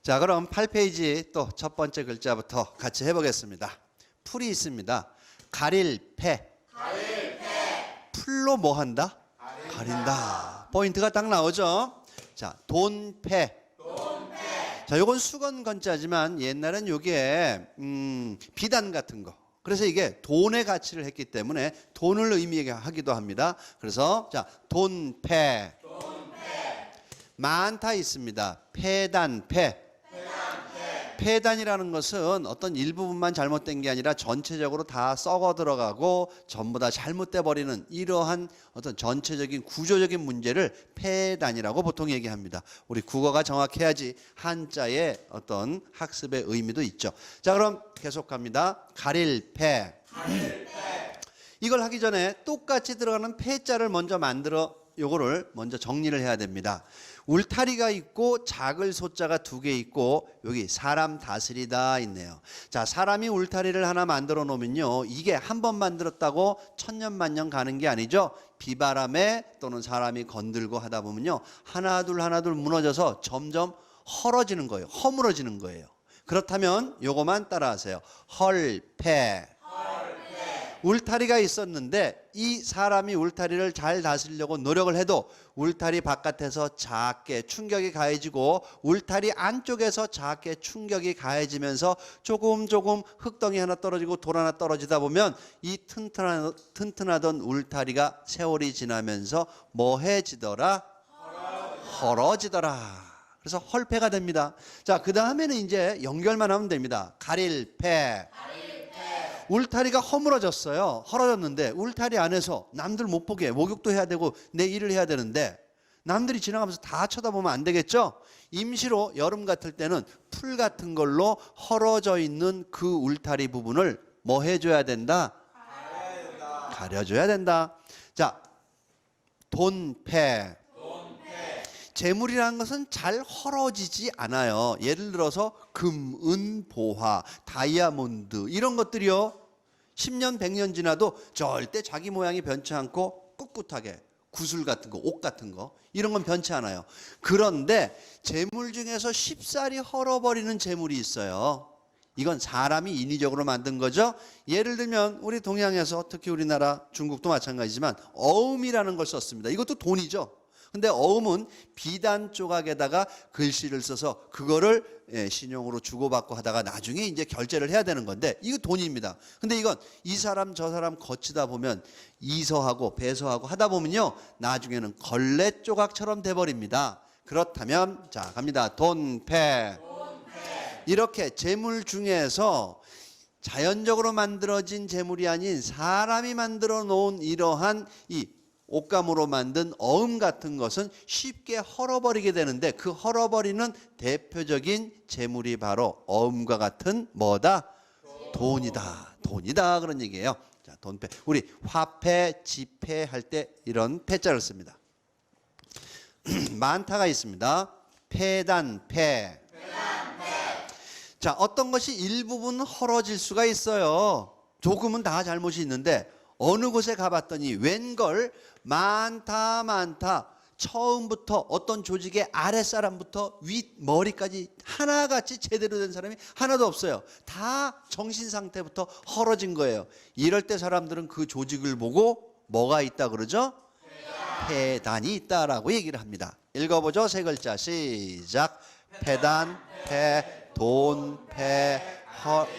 자, 그럼 8페이지 또 첫 번째 글자부터 같이 해보겠습니다. 풀이 있습니다. 가릴 패. 풀로 뭐 한다? 가린다. 포인트가 딱 나오죠. 자, 돈패. 자, 요건 수건 건자지만 옛날엔 요게 비단 같은 거. 그래서 이게 돈의 가치를 했기 때문에 돈을 의미하기도 합니다. 그래서 자, 돈패. 많다 있습니다. 패단패. 폐단이라는 것은 어떤 일부분만 잘못된 게 아니라 전체적으로 다 썩어 들어가고 전부 다 잘못돼 버리는 이러한 어떤 전체적인 구조적인 문제를 폐단이라고 보통 얘기합니다. 우리 국어가 정확해야지 한자의 어떤 학습의 의미도 있죠. 자, 그럼 계속 갑니다. 가릴 패. 이걸 하기 전에 똑같이 들어가는 패자를 먼저 만들어 요거를 먼저 정리를 해야 됩니다. 울타리가 있고 작을 소자가 두 개 있고 여기 사람 다스리다 있네요. 자, 사람이 울타리를 하나 만들어 놓으면요, 이게 한 번 만들었다고 천년만년 가는 게 아니죠. 비바람에 또는 사람이 건들고 하다 보면요, 하나둘 무너져서 점점 헐어지는 거예요. 허물어지는 거예요. 그렇다면 요거만 따라하세요. 헐패. 울타리가 있었는데 이 사람이 울타리를 잘 다스리려고 노력을 해도 울타리 바깥에서 작게 충격이 가해지고 울타리 안쪽에서 작게 충격이 가해지면서 조금 흙덩이 하나 떨어지고 돌 하나 떨어지다 보면 이 튼튼하던 울타리가 세월이 지나면서 뭐해지더라? 헐어지더라. 그래서 헐패가 됩니다. 자, 그 다음에는 이제 연결만 하면 됩니다. 가릴패. 울타리가 허물어졌어요. 헐어졌는데 울타리 안에서 남들 못 보게 목욕도 해야 되고 내 일을 해야 되는데 남들이 지나가면서 다 쳐다보면 안 되겠죠. 임시로 여름 같을 때는 풀 같은 걸로 헐어져 있는 그 울타리 부분을 뭐 해줘야 된다? 가려줘야 된다. 자, 돈패. 재물이라는 것은 잘 헐어지지 않아요. 예를 들어서 금, 은, 보화, 다이아몬드 이런 것들이요, 10년, 100년 지나도 절대 자기 모양이 변치 않고 꿋꿋하게 구슬 같은 거, 옷 같은 거 이런 건 변치 않아요. 그런데 재물 중에서 쉽사리 헐어버리는 재물이 있어요. 이건 사람이 인위적으로 만든 거죠. 예를 들면 우리 동양에서 특히 우리나라, 중국도 마찬가지지만 어음이라는 걸 썼습니다. 이것도 돈이죠. 근데 어음은 비단 조각에다가 글씨를 써서 그거를 신용으로 주고받고 하다가 나중에 이제 결제를 해야 되는 건데 이거 돈입니다. 근데 이건 이 사람 저 사람 거치다 보면 이서하고 배서하고 하다 보면요, 나중에는 걸레 조각처럼 돼버립니다. 그렇다면 자, 갑니다. 돈패. 이렇게 재물 중에서 자연적으로 만들어진 재물이 아닌 사람이 만들어 놓은 이러한 이 옷감으로 만든 어음 같은 것은 쉽게 헐어버리게 되는데 그 헐어버리는 대표적인 재물이 바로 어음과 같은 뭐다? 돈이다. 돈이다. 그런 얘기예요. 자, 돈패. 우리 화패, 지패 할 때 이런 패자를 씁니다. 많다가 있습니다. 패단패. 자, 어떤 것이 일부분 헐어질 수가 있어요. 조금은 다 잘못이 있는데 어느 곳에 가봤더니 웬걸 많다. 처음부터 어떤 조직의 아랫사람부터 윗머리까지 하나같이 제대로 된 사람이 하나도 없어요. 다 정신상태부터 헐어진 거예요. 이럴 때 사람들은 그 조직을 보고 뭐가 있다 그러죠? 패단이 있다라고 얘기를 합니다. 읽어보죠. 세 글자 시작. 패단, 패, 돈, 패,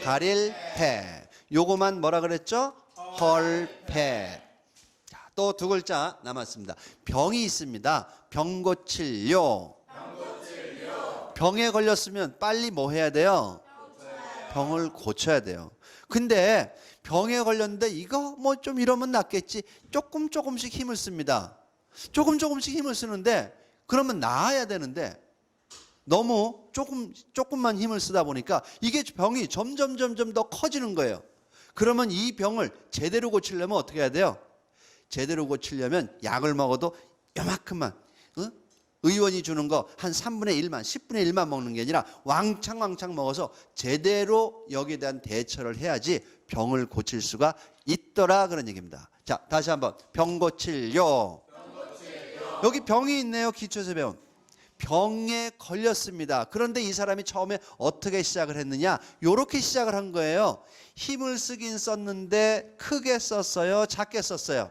가릴, 패. 요거만 뭐라 그랬죠? 헐패. 또 두 글자 남았습니다. 병이 있습니다. 병 고칠요. 병에 걸렸으면 빨리 뭐 해야 돼요? 병을 고쳐야 돼요. 근데 병에 걸렸는데 이거 뭐 좀 이러면 낫겠지. 조금씩 힘을 씁니다. 조금씩 힘을 쓰는데 그러면 나아야 되는데 너무 조금만 힘을 쓰다 보니까 이게 병이 점점 더 커지는 거예요. 그러면 이 병을 제대로 고치려면 어떻게 해야 돼요? 제대로 고치려면 약을 먹어도 요만큼만, 의원이 주는 거 한 3분의 1만, 10분의 1만 먹는 게 아니라 왕창 먹어서 제대로 여기에 대한 대처를 해야지 병을 고칠 수가 있더라, 그런 얘기입니다. 자, 다시 한번 병 고칠요. 여기 병이 있네요. 기초에서 배운 병에 걸렸습니다. 그런데 이 사람이 처음에 어떻게 시작을 했느냐? 이렇게 시작을 한 거예요. 힘을 쓰긴 썼는데 크게 썼어요? 작게 썼어요?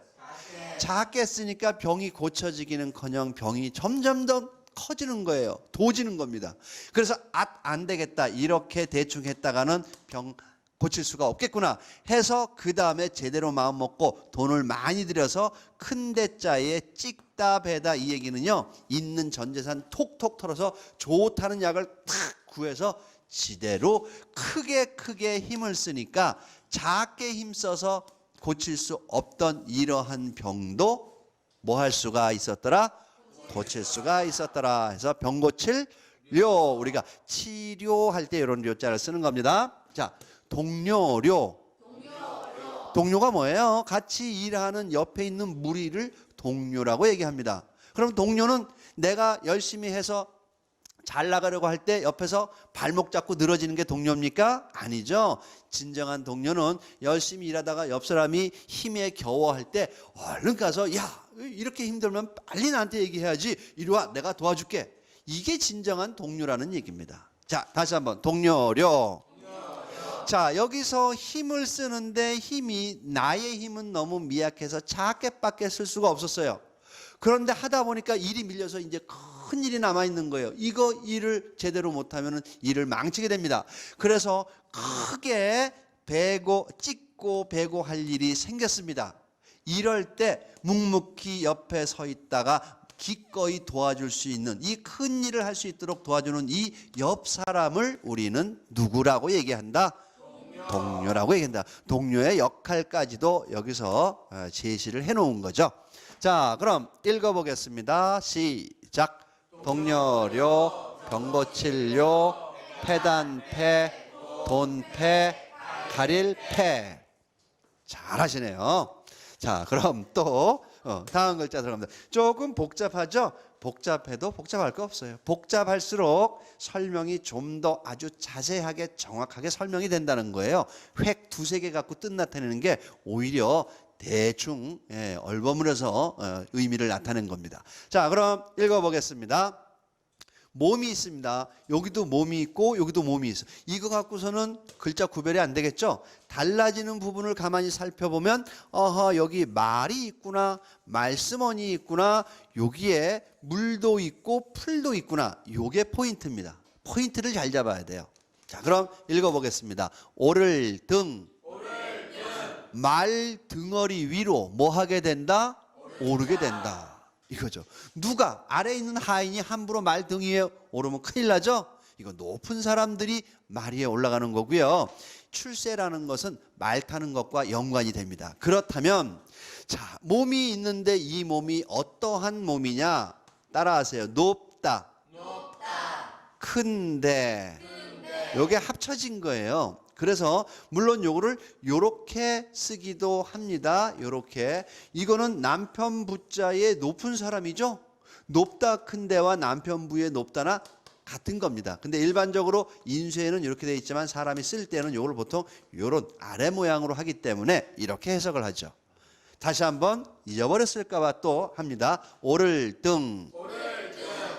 작게 쓰니까 병이 고쳐지기는커녕 병이 점점 더 커지는 거예요. 도지는 겁니다. 그래서 안 되겠다 이렇게 대충 했다가는 병 고칠 수가 없겠구나 해서 그 다음에 제대로 마음 먹고 돈을 많이 들여서 큰 대자에 찍다 배다, 이 얘기는요, 있는 전 재산 톡톡 털어서 좋다는 약을 탁 구해서 지대로 크게 힘을 쓰니까 작게 힘써서 고칠 수 없던 이러한 병도 뭐 할 수가 있었더라? 고칠 수가 있었더라 해서 병 고칠 료, 우리가 치료할 때 이런 료자를 쓰는 겁니다. 자, 동료료. 동료가 뭐예요? 같이 일하는 옆에 있는 무리를 동료라고 얘기합니다. 그럼 동료는 내가 열심히 해서 잘 나가려고 할 때 옆에서 발목 잡고 늘어지는 게 동료입니까? 아니죠. 진정한 동료는 열심히 일하다가 옆 사람이 힘에 겨워할 때 얼른 가서 야, 이렇게 힘들면 빨리 나한테 얘기해야지. 이리 와, 내가 도와줄게. 이게 진정한 동료라는 얘기입니다. 자, 다시 한번 동료료. 자, 여기서 힘을 쓰는데 나의 힘은 너무 미약해서 작게밖에 쓸 수가 없었어요. 그런데 하다 보니까 일이 밀려서 이제 큰 일이 남아 있는 거예요. 이거 일을 제대로 못하면 일을 망치게 됩니다. 그래서 크게 찍고 베고 할 일이 생겼습니다. 이럴 때 묵묵히 옆에 서 있다가 기꺼이 도와줄 수 있는, 이 큰 일을 할 수 있도록 도와주는 이 옆 사람을 우리는 누구라고 얘기한다? 동료라고 얘기한다. 동료의 역할까지도 여기서 제시를 해놓은 거죠. 자, 그럼 읽어보겠습니다. 시작. 동료료, 병고칠료, 폐단패, 돈패, 가릴패. 잘하시네요. 자, 그럼 또 다음 글자 들어갑니다. 조금 복잡하죠? 복잡해도 복잡할 거 없어요. 복잡할수록 설명이 좀 더 아주 자세하게 정확하게 설명이 된다는 거예요. 획 두세 개 갖고 뜻 나타내는 게 오히려 대충 얼버무려서 의미를 나타낸 겁니다. 자, 그럼 읽어보겠습니다. 몸이 있습니다. 여기도 몸이 있고 여기도 몸이 있어. 이거 갖고서는 글자 구별이 안 되겠죠? 달라지는 부분을 가만히 살펴보면 여기 말이 있구나, 말씀원이 있구나, 여기에 물도 있고 풀도 있구나. 요게 포인트입니다. 포인트를 잘 잡아야 돼요. 자, 그럼 읽어보겠습니다. 오를 등. 말 등어리 위로 뭐 하게 된다? 오르게 된다. 이거죠. 누가 아래에 있는 하인이 함부로 말 등 위에 오르면 큰일 나죠? 이거 높은 사람들이 말 위에 올라가는 거고요. 출세라는 것은 말 타는 것과 연관이 됩니다. 그렇다면 자, 몸이 있는데 이 몸이 어떠한 몸이냐? 따라하세요. 높다. 큰데. 요게 합쳐진 거예요. 그래서 물론 요거를 요렇게 쓰기도 합니다. 요렇게. 이거는 남편부자의 높은 사람이죠. 높다 큰데와 남편부의 높다나 같은 겁니다. 근데 일반적으로 인쇄에는 이렇게 되어 있지만 사람이 쓸 때는 요걸 보통 요런 아래 모양으로 하기 때문에 이렇게 해석을 하죠. 다시 한번 잊어버렸을까 봐 또 합니다. 오를 등.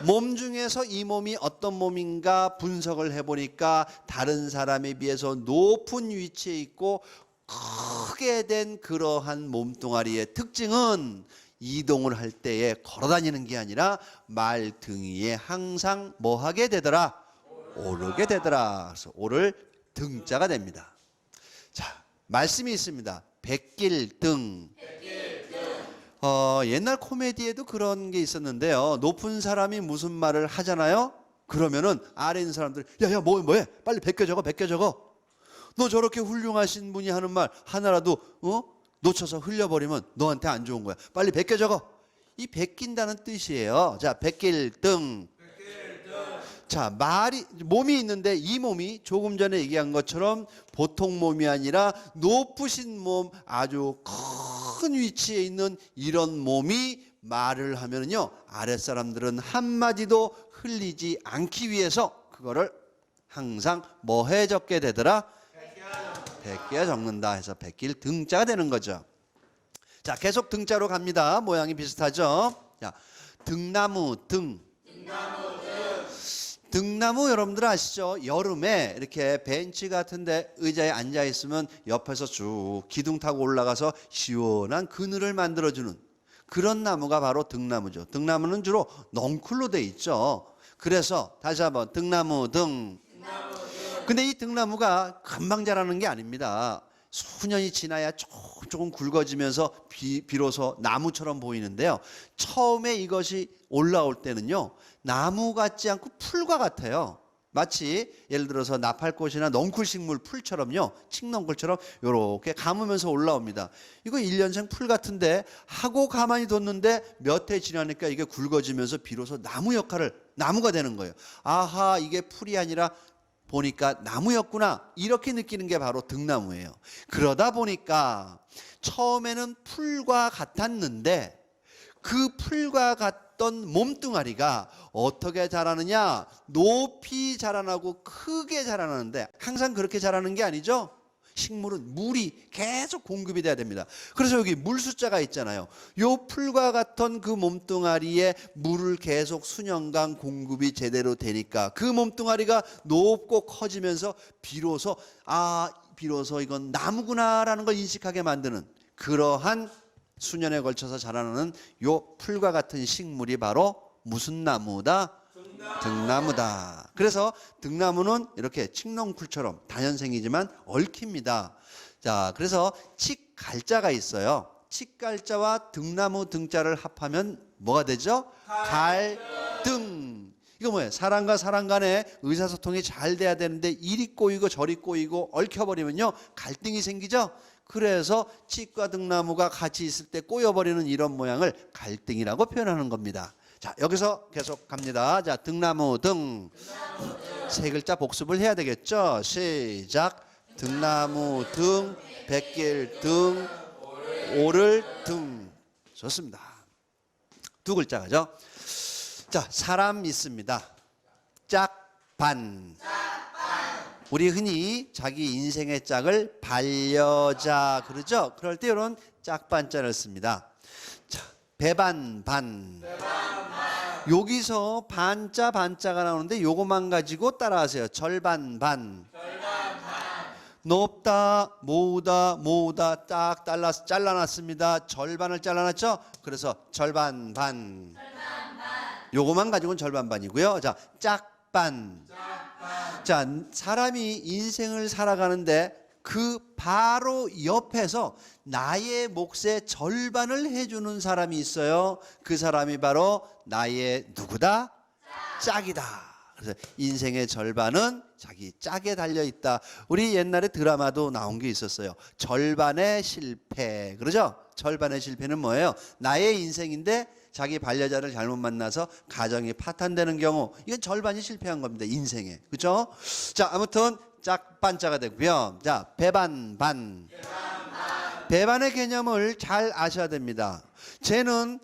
몸 중에서 이 몸이 어떤 몸인가 분석을 해보니까 다른 사람에 비해서 높은 위치에 있고 크게 된 그러한 몸뚱아리의 특징은 이동을 할 때에 걸어다니는 게 아니라 말 등 위에 항상 뭐 하게 되더라? 오르게 되더라. 그래서 오를 등자가 됩니다. 자, 말씀이 있습니다. 백길등. 옛날 코미디에도 그런 게 있었는데요. 높은 사람이 무슨 말을 하잖아요. 그러면은 아래 있는 사람들이 야야 뭐해? 빨리 베껴 적어. 너 저렇게 훌륭하신 분이 하는 말 하나라도 놓쳐서 흘려버리면 너한테 안 좋은 거야. 빨리 베껴 적어. 이 베낀다는 뜻이에요. 자, 백길등. 자, 몸이 있는데 이 몸이 조금 전에 얘기한 것처럼 보통 몸이 아니라 높으신 몸, 아주 큰 위치에 있는 이런 몸이 말을 하면요, 아랫사람들은 한마디도 흘리지 않기 위해서 그거를 항상 뭐 해 적게 되더라? 베껴 적는다 해서 백길 등자가 되는 거죠. 자, 계속 등자로 갑니다. 모양이 비슷하죠? 자, 등나무 등. 등나무 여러분들 아시죠? 여름에 이렇게 벤치 같은데 의자에 앉아 있으면 옆에서 쭉 기둥 타고 올라가서 시원한 그늘을 만들어주는 그런 나무가 바로 등나무죠. 등나무는 주로 넝쿨로 돼 있죠. 그래서 다시 한번 등나무 등. 근데 이 등나무가 금방 자라는 게 아닙니다. 수년이 지나야 조금 굵어지면서 비로소 나무처럼 보이는데요. 처음에 이것이 올라올 때는요, 나무 같지 않고 풀과 같아요. 마치 예를 들어서 나팔꽃이나 넝쿨식물 풀처럼요, 칡넝쿨처럼 이렇게 감으면서 올라옵니다. 이거 1년생 풀 같은데 하고 가만히 뒀는데 몇 해 지나니까 이게 굵어지면서 비로소 나무가 되는 거예요. 아하, 이게 풀이 아니라 보니까 나무였구나, 이렇게 느끼는 게 바로 등나무예요. 그러다 보니까 처음에는 풀과 같았는데 그 풀과 같던 몸뚱아리가 어떻게 자라느냐, 높이 자라나고 크게 자라나는데 항상 그렇게 자라는 게 아니죠. 식물은 물이 계속 공급이 돼야 됩니다. 그래서 여기 물 숫자가 있잖아요. 요 풀과 같은 그 몸뚱아리에 물을 계속 수년간 공급이 제대로 되니까 그 몸뚱아리가 높고 커지면서 비로소 이건 나무구나라는 걸 인식하게 만드는 그러한 수년에 걸쳐서 자라나는 요 풀과 같은 식물이 바로 무슨 나무다? 등나무다. 그래서 등나무는 이렇게 칡넝쿨처럼 다년생이지만 얽힙니다. 자, 그래서 칡갈자가 있어요. 칡갈자와 등나무 등자를 합하면 뭐가 되죠? 갈등. 이거 뭐예요? 사람과 사람 간에 의사소통이 잘 돼야 되는데 이리 꼬이고 저리 꼬이고 얽혀버리면요, 갈등이 생기죠. 그래서 칡과 등나무가 같이 있을 때 꼬여버리는 이런 모양을 갈등이라고 표현하는 겁니다. 자, 여기서 계속 갑니다. 자, 등나무 등. 세 글자 복습을 해야 되겠죠. 시작. 등나무 등, 백길 등, 오를 등. 좋습니다. 두 글자가죠. 자, 사람 있습니다. 짝반. 우리 흔히 자기 인생의 짝을 반려자 그러죠. 그럴 때 이런 짝반자를 씁니다. 자, 배반반. 여기서 반자가 나오는데 요것만 가지고 따라하세요. 절반반. 높다, 모으다 딱 잘라놨습니다. 절반을 잘라놨죠. 그래서 절반반. 요것만 가지고는 절반반이고요. 자, 짝반. 자, 사람이 인생을 살아가는데 그 바로 옆에서 나의 몫의 절반을 해주는 사람이 있어요. 그 사람이 바로 나의 누구다? 짝이다. 그래서 인생의 절반은 자기 짝에 달려있다. 우리 옛날에 드라마도 나온 게 있었어요. 절반의 실패. 그러죠? 절반의 실패는 뭐예요? 나의 인생인데 자기 반려자를 잘못 만나서 가정이 파탄되는 경우, 이건 절반이 실패한 겁니다. 인생에. 그렇죠? 자, 아무튼 짝반자가 되고요. 자, 배반반. 배반의 개념을 잘 아셔야 됩니다. 쟤는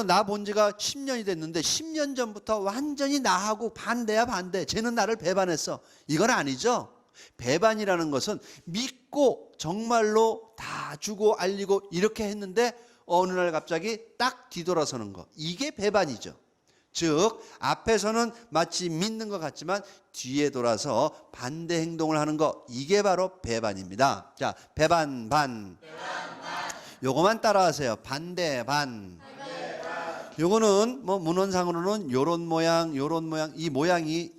나 본 지가 10년이 됐는데 10년 전부터 완전히 나하고 반대야 반대. 쟤는 나를 배반했어. 이건 아니죠. 배반이라는 것은 믿고 정말로 다 주고 알리고 이렇게 했는데 어느 날 갑자기 딱 뒤돌아서는 거, 이게 배반이죠. 즉 앞에서는 마치 믿는 것 같지만 뒤에 돌아서 반대 행동을 하는 거, 이게 바로 배반입니다. 자, 배반반. 요거만 따라하세요. 반대반. 요거는 뭐 문헌상으로는 요런 모양, 이 모양이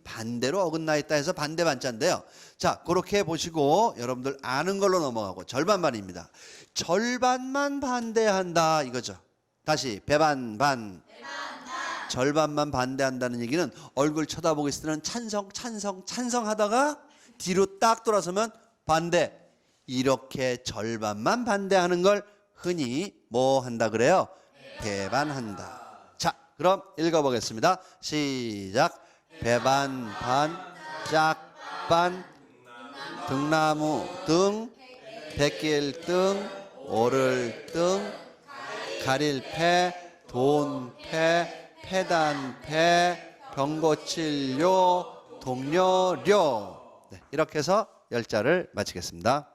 반대로 어긋나 있다 해서 반대반자인데요. 자, 그렇게 보시고 여러분들 아는 걸로 넘어가고, 절반반입니다. 절반만 반대한다 이거죠. 다시 배반반. 절반만 반대한다는 얘기는 얼굴 쳐다보고 있을 때는 찬성하다가 뒤로 딱 돌아서면 반대. 이렇게 절반만 반대하는 걸 흔히 뭐 한다 그래요? 배반한다. 자, 그럼 읽어보겠습니다. 시작. 배반반, 짝반, 등나무 등, 백길 등, 오를 등, 가릴패, 돈패, 패단패, 병고칠료, 동료료. 네, 이렇게 해서 10자를 마치겠습니다.